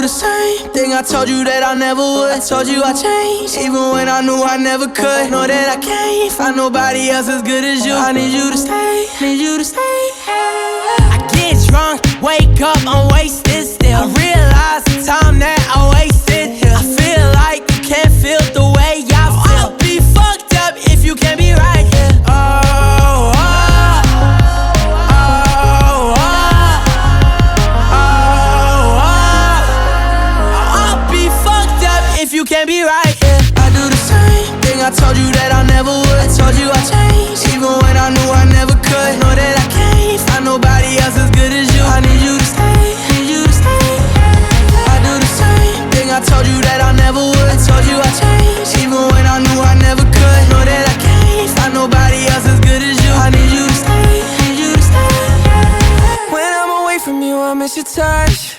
the same thing I told you that I never would. I told you I changed, even when I knew I never could. Know that I can't find nobody else as good as you. I need you to stay, need you to stay. I get drunk, wake up, I'm wasted still. I realize the time that I wasted here. I feel like you can't feel the way I feel. I'll be fucked up if you can't be right here. If you can't be right, yeah. I do the same thing I told you that I never would. I told you I changed, even when I knew I never could. Know that I can't find nobody else as good as you. I need you to stay, need you to stay. I do the same thing I told you that I never would. I told you I changed, even when I knew I never could. Know that I can't find nobody else as good as you. I need you to stay, need you to stay. When I'm away from you, I miss your touch.